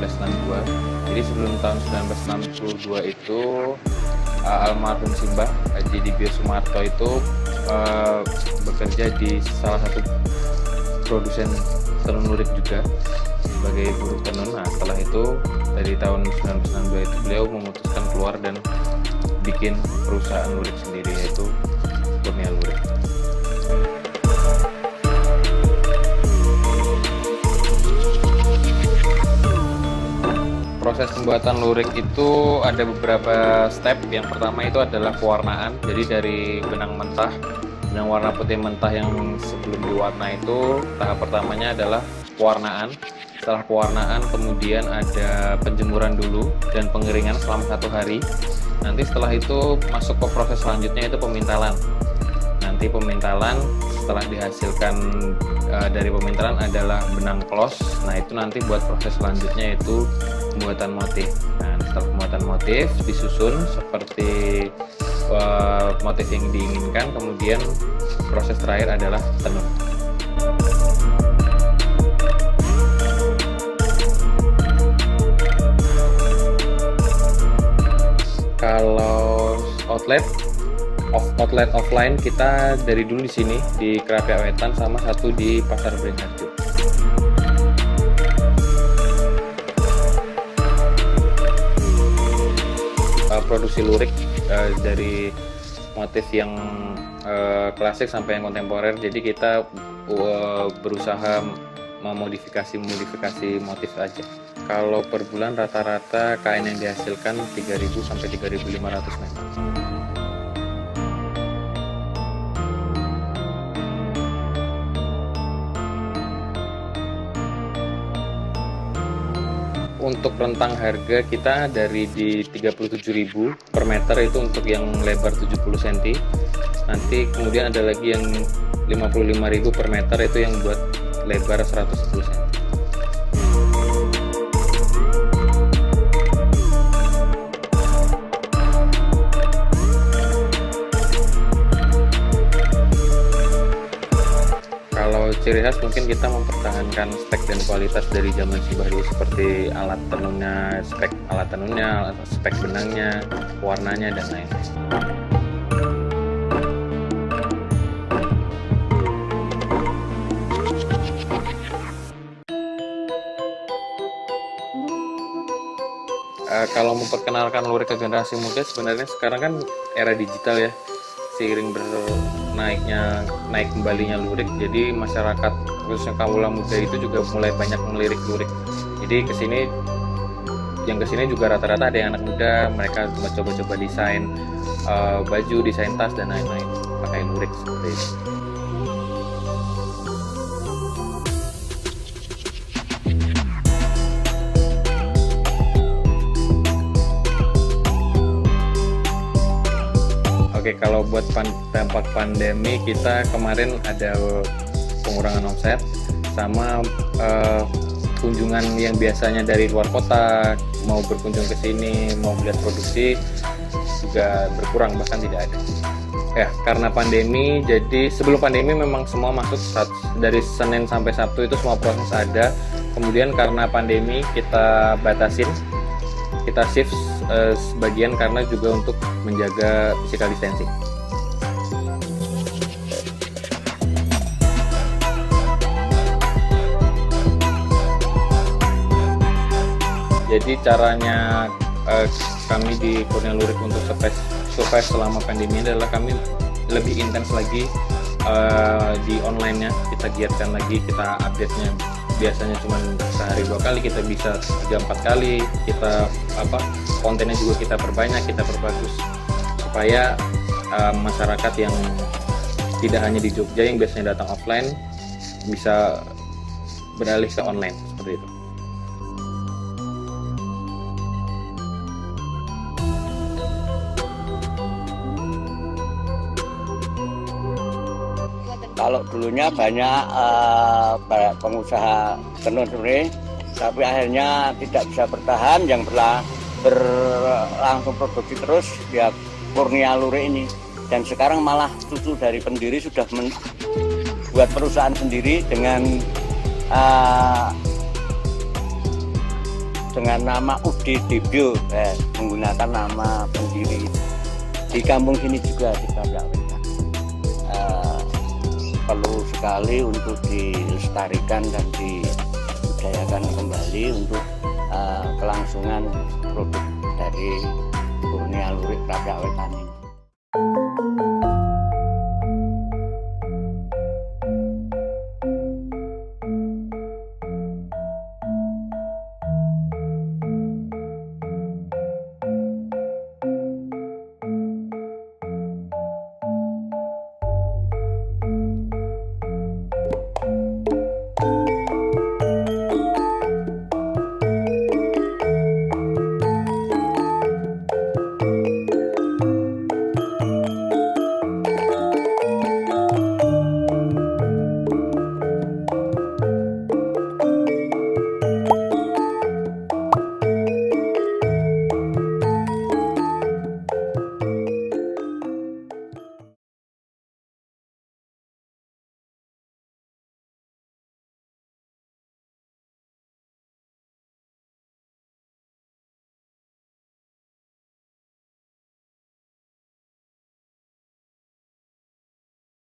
1962. Jadi sebelum tahun 1962 itu almarhum Simbah Haji Dibio Sumarto itu bekerja di salah satu produsen tenun lurik juga sebagai buruh tenun. Nah, setelah itu dari tahun 1962 itu beliau memutuskan keluar dan bikin perusahaan lurik sendiri, yaitu Kurnia Lurik. Proses pembuatan lurik itu ada beberapa step. Yang pertama itu adalah pewarnaan. Jadi dari benang mentah, benang warna putih mentah yang sebelum diwarna itu, tahap pertamanya adalah pewarnaan. Setelah pewarnaan kemudian ada penjemuran dulu dan pengeringan selama 1 hari. Nanti setelah itu masuk ke proses selanjutnya, itu pemintalan. Nanti pemintalan, setelah dihasilkan dari pemintalan adalah benang klos. Nah, itu nanti buat proses selanjutnya itu pembuatan motif. Nah, setelah pembuatan motif disusun seperti motif yang diinginkan, kemudian proses terakhir adalah tenun. Kalau outlet offline kita dari dulu di sini di Kerapia Wetan, sama satu di Pasar Beringharjo. Produksi lurik dari motif yang klasik sampai yang kontemporer. Jadi kita berusaha memodifikasi motif aja. Kalau per bulan rata-rata kain yang dihasilkan 3.000 sampai 3.500 meter. Untuk rentang harga kita dari di 37.000 per meter itu untuk yang lebar 70 cm. Nanti kemudian ada lagi yang 55.000 per meter itu yang buat lebar 110 cm. Ciri khas mungkin kita mempertahankan spek dan kualitas dari zaman Simbah dulu, seperti alat tenunnya, spek benangnya, warnanya, dan lain-lain. Kalau memperkenalkan lurik ke generasi muda, sebenarnya sekarang kan era digital ya, seiring naik kembalinya lurik, jadi masyarakat khususnya kaula muda itu juga mulai banyak melirik lurik. Jadi yang kesini juga rata-rata ada yang anak muda, mereka mencoba-coba desain baju, desain tas, dan lain-lain pakai lurik seperti itu. Oke, kalau buat dampak pandemi, kita kemarin ada pengurangan omset, sama kunjungan yang biasanya dari luar kota mau berkunjung ke sini, mau melihat produksi juga berkurang, bahkan tidak ada. Ya, karena pandemi, jadi sebelum pandemi memang semua masuk dari Senin sampai Sabtu itu semua proses ada. Kemudian karena pandemi kita batasin, kita shift sebagian karena juga untuk menjaga physical distancing. Jadi caranya kami di Kurnia Lurik untuk survive selama pandemi adalah kami lebih intens lagi di online-nya. Kita giatkan lagi, kita update-nya biasanya cuma sehari 2 kali, kita bisa 3-4 kali. Kita kontennya juga kita perbanyak, kita perbagus, supaya masyarakat yang tidak hanya di Jogja yang biasanya datang offline bisa beralih ke online seperti itu. Kalau dulunya banyak pengusaha tenun sore, tapi akhirnya tidak bisa bertahan, yang berlangsung produksi terus ya Kurnia Lurik ini. Dan sekarang malah cucu dari pendiri sudah membuat perusahaan sendiri dengan dengan nama Udi Dibyo, menggunakan nama pendiri di kampung sini juga di Prapiak Wetan. Perlu sekali untuk dilestarikan dan dibudayakan kembali untuk kelangsungan produk dari Kurnia Lurik Prapiak Wetan ini.